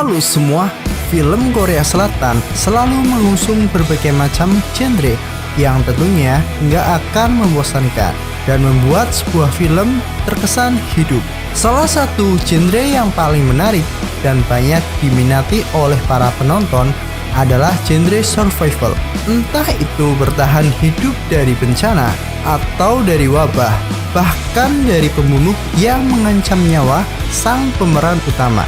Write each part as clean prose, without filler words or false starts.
Halo semua, film Korea Selatan selalu mengusung berbagai macam genre yang tentunya nggak akan membosankan dan membuat sebuah film terkesan hidup. Salah satu genre yang paling menarik dan banyak diminati oleh para penonton adalah genre survival. Entah itu bertahan hidup dari bencana atau dari wabah, bahkan dari pembunuh yang mengancam nyawa sang pemeran utama.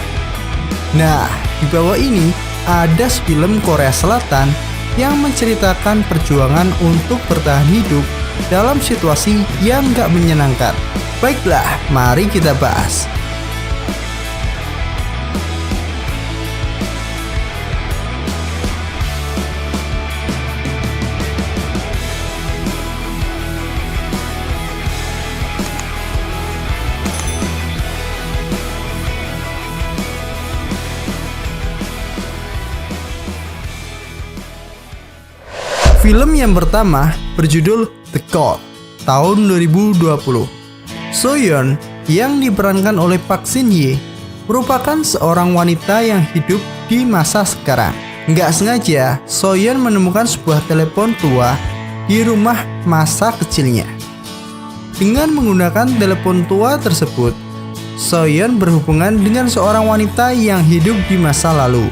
Nah, di bawah ini ada film Korea Selatan yang menceritakan perjuangan untuk bertahan hidup dalam situasi yang gak menyenangkan. Baiklah, mari kita bahas. Film yang pertama berjudul The Call, tahun 2020. Soyeon yang diperankan oleh Park Shin-hye merupakan seorang wanita yang hidup di masa sekarang. Nggak sengaja, Soyeon menemukan sebuah telepon tua di rumah masa kecilnya. Dengan menggunakan telepon tua tersebut, Soyeon berhubungan dengan seorang wanita yang hidup di masa lalu,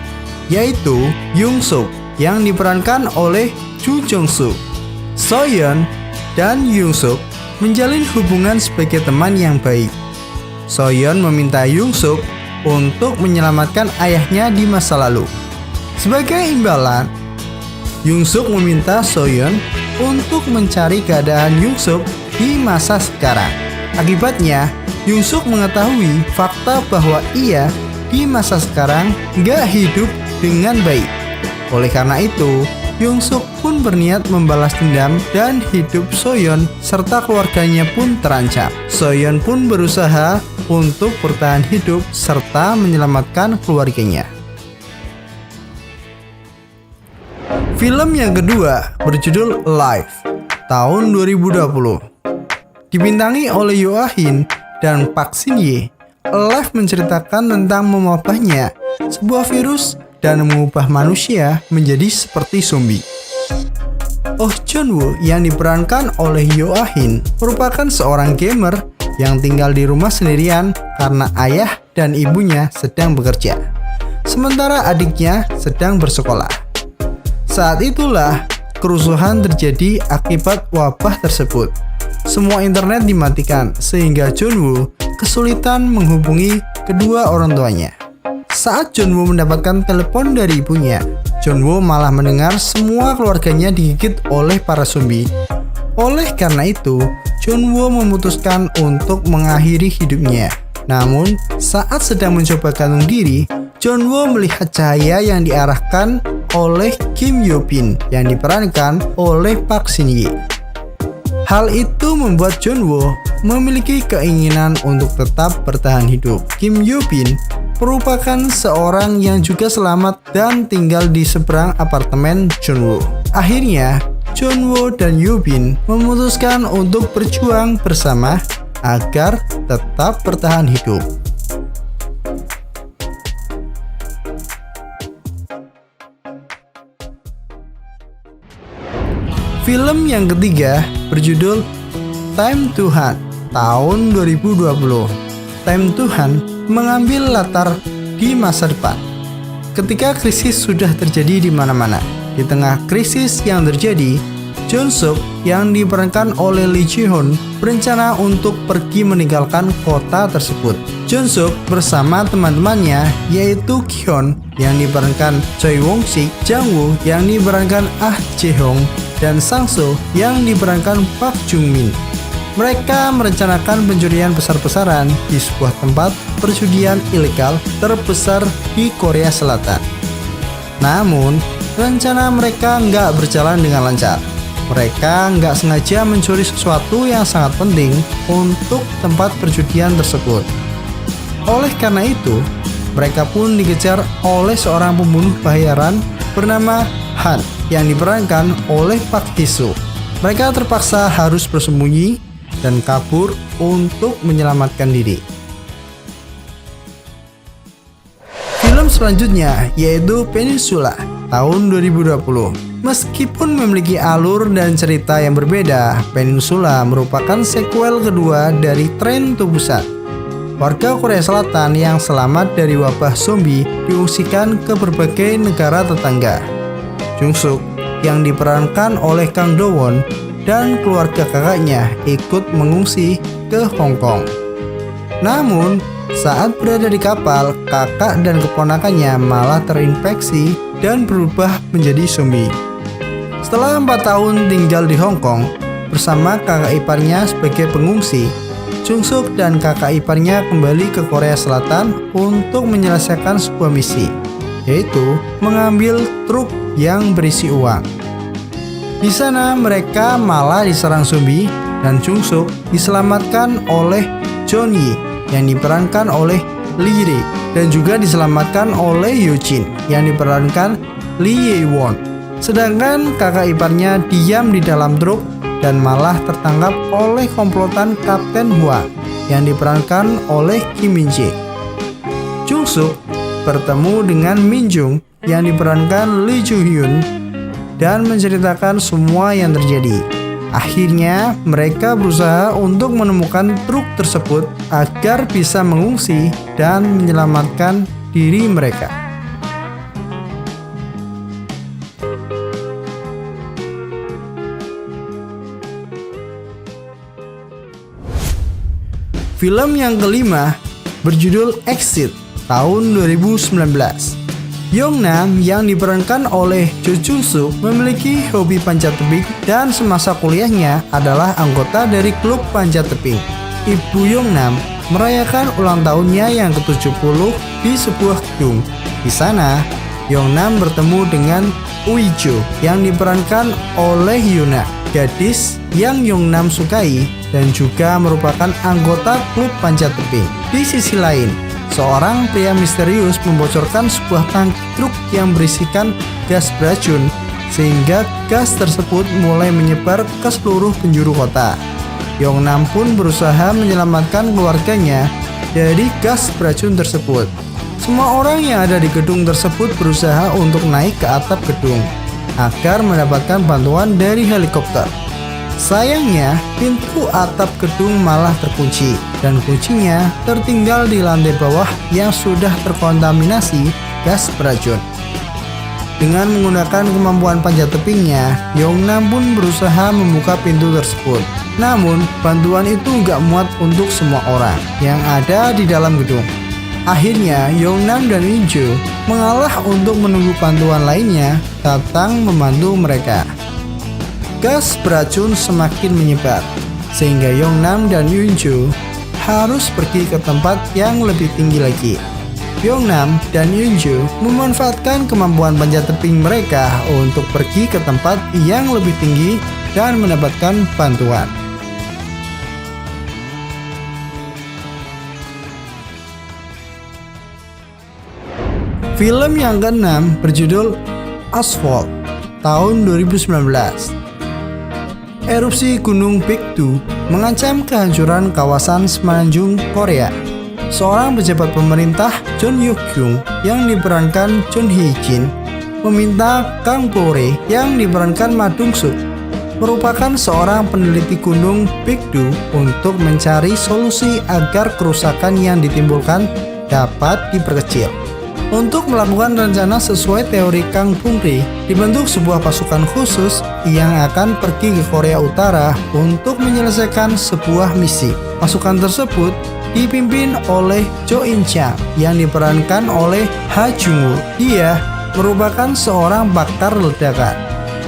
yaitu Young Suk yang diperankan oleh Chu Jong-suk. Soyeon dan Young Suk menjalin hubungan sebagai teman yang baik. Soyeon meminta Young Suk untuk menyelamatkan ayahnya di masa lalu. Sebagai imbalan, Young Suk meminta Soyeon untuk mencari keadaan Young Suk di masa sekarang. Akibatnya, Young Suk mengetahui fakta bahwa ia di masa sekarang gak hidup dengan baik. Oleh karena itu, Young Suk pun berniat membalas dendam dan hidup Soyeon serta keluarganya pun terancam. Soyeon pun berusaha untuk bertahan hidup serta menyelamatkan keluarganya. Film yang kedua berjudul Life, tahun 2020. Dibintangi oleh Yoo Ah-in dan Park Shin-hye, Life menceritakan tentang mewabahnya sebuah virus dan mengubah manusia menjadi seperti zombie. Oh Jun-woo yang diperankan oleh Yoo Ah-in merupakan seorang gamer yang tinggal di rumah sendirian karena ayah dan ibunya sedang bekerja, sementara adiknya sedang bersekolah. Saat itulah kerusuhan terjadi akibat wabah tersebut. Semua internet dimatikan sehingga Jun-woo kesulitan menghubungi kedua orang tuanya. Saat Jun-woo mendapatkan telepon dari ibunya, Jun-woo malah mendengar semua keluarganya digigit oleh para zombie. Oleh karena itu, Jun-woo memutuskan untuk mengakhiri hidupnya. Namun, saat sedang mencoba gantung diri, Jun-woo melihat cahaya yang diarahkan oleh Kim Yoo-bin yang diperankan oleh Park Shin-hye. Hal itu membuat Jun-woo memiliki keinginan untuk tetap bertahan hidup. Kim Yoo-bin merupakan seorang yang juga selamat dan tinggal di seberang apartemen Jun-woo. Akhirnya, Jun-woo dan Yoo-bin memutuskan untuk berjuang bersama agar tetap bertahan hidup. Film yang ketiga berjudul Time to Hunt, tahun 2020. Time to Hunt mengambil latar di masa depan, ketika krisis sudah terjadi di mana-mana. Di tengah krisis yang terjadi, Jung Suk yang diperankan oleh Lee Ji-hoon berencana untuk pergi meninggalkan kota tersebut. Jung Suk bersama teman-temannya yaitu Ki-hyun yang diperankan Choi Won-sik, Jang-woo yang diperankan Ah Jae-hong, dan Sang-soo yang diperankan Park Jung-min. Mereka merencanakan pencurian besar-besaran di sebuah tempat perjudian ilegal terbesar di Korea Selatan. Namun, rencana mereka nggak berjalan dengan lancar. Mereka nggak sengaja mencuri sesuatu yang sangat penting untuk tempat perjudian tersebut. Oleh karena itu, mereka pun dikejar oleh seorang pembunuh bayaran bernama Han yang diperankan oleh Park Hee-soo. Mereka terpaksa harus bersembunyi dan kabur untuk menyelamatkan diri. Film selanjutnya yaitu Peninsula tahun 2020. Meskipun memiliki alur dan cerita yang berbeda, Peninsula merupakan sequel kedua dari Train to Busan. Warga Korea Selatan yang selamat dari wabah zombie diungsikan ke berbagai negara tetangga. Jung Suk yang diperankan oleh Kang Do Won dan keluarga kakaknya ikut mengungsi ke Hong Kong. Namun, saat berada di kapal, kakak dan keponakannya malah terinfeksi dan berubah menjadi zombie. Setelah 4 tahun tinggal di Hong Kong bersama kakak iparnya sebagai pengungsi, Jung Suk dan kakak iparnya kembali ke Korea Selatan untuk menyelesaikan sebuah misi, yaitu mengambil truk yang berisi uang. Di sana mereka malah diserang zombie dan Jung Suk diselamatkan oleh John Yi yang diperankan oleh Lee Ri dan juga diselamatkan oleh Yoo Jin yang diperankan Lee Ye Won. Sedangkan kakak iparnya diam di dalam truk dan malah tertangkap oleh komplotan Kapten Hua yang diperankan oleh Kim Min Jae. Jung Suk bertemu dengan Min Jung yang diperankan Lee Joo Hyun dan menceritakan semua yang terjadi. Akhirnya mereka berusaha untuk menemukan truk tersebut agar bisa mengungsi dan menyelamatkan diri mereka. Film yang kelima berjudul Exit tahun 2019. Yong Nam yang diperankan oleh Jo Jung Suk memiliki hobi panjat tebing dan semasa kuliahnya adalah anggota dari klub panjat tebing. Ibu Yong Nam merayakan ulang tahunnya yang ke-70 di sebuah gedung. Di sana, Yong Nam bertemu dengan Ui Jo yang diperankan oleh Yuna, gadis yang Yong Nam sukai dan juga merupakan anggota klub panjat tebing. Di sisi lain, seorang pria misterius membocorkan sebuah tangki truk yang berisikan gas beracun sehingga gas tersebut mulai menyebar ke seluruh penjuru kota. Yong Nam pun berusaha menyelamatkan keluarganya dari gas beracun tersebut. Semua orang yang ada di gedung tersebut berusaha untuk naik ke atap gedung agar mendapatkan bantuan dari helikopter. Sayangnya, pintu atap gedung malah terkunci dan kuncinya tertinggal di lantai bawah yang sudah terkontaminasi gas beracun. Dengan menggunakan kemampuan panjat tebingnya, Yong Nam pun berusaha membuka pintu tersebut. Namun, bantuan itu nggak muat untuk semua orang yang ada di dalam gedung. Akhirnya, Yong Nam dan Lee Jo mengalah untuk menunggu bantuan lainnya datang membantu mereka. Gas beracun semakin menyebar, sehingga Yong Nam dan Yoon Jo harus pergi ke tempat yang lebih tinggi lagi. Yong Nam dan Yoon Jo memanfaatkan kemampuan panjat tebing mereka untuk pergi ke tempat yang lebih tinggi dan mendapatkan bantuan. Film yang keenam berjudul Asphalt tahun 2019. Erupsi Gunung Baekdu mengancam kehancuran kawasan semenanjung Korea. Seorang pejabat pemerintah, John Hyuk-kyung, yang diperankan John Hye-jin, meminta Kang Po-rae yang diperankan Ma Dong-suk, merupakan seorang peneliti Gunung Baekdu, untuk mencari solusi agar kerusakan yang ditimbulkan dapat diperkecil. Untuk melakukan rencana sesuai teori Kang Po-rae, dibentuk sebuah pasukan khusus yang akan pergi ke Korea Utara untuk menyelesaikan sebuah misi. Pasukan tersebut dipimpin oleh Jo In Chang yang diperankan oleh Ha Jung-woo. Dia merupakan seorang pakar ledakan.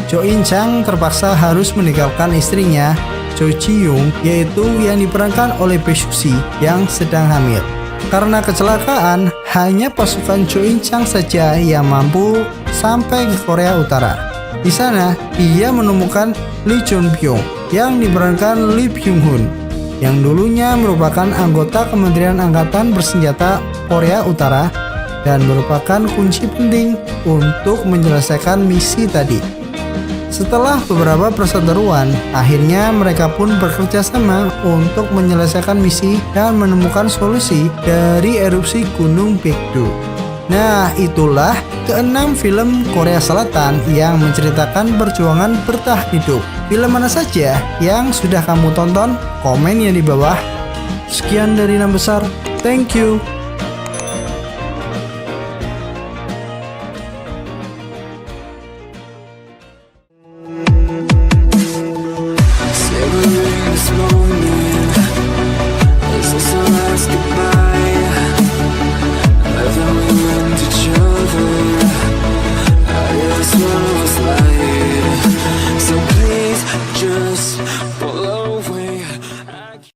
Jo In Chang terpaksa harus meninggalkan istrinya, Jo Ji Young, yaitu yang diperankan oleh Bae Suk-si yang sedang hamil. Karena kecelakaan, hanya pasukan Jo In Chang saja yang mampu sampai ke Korea Utara. Di sana, dia menemukan Lee Jong Pyong yang diperankan Lee Byung Hun, yang dulunya merupakan anggota Kementerian Angkatan Bersenjata Korea Utara dan merupakan kunci penting untuk menyelesaikan misi tadi. Setelah beberapa perseteruan, akhirnya mereka pun bekerja sama untuk menyelesaikan misi dan menemukan solusi dari erupsi Gunung Baekdu. Nah, itulah keenam film Korea Selatan yang menceritakan perjuangan bertahan hidup. Film mana saja yang sudah kamu tonton? Komen ya di bawah. Sekian dari Enam Besar. Thank you.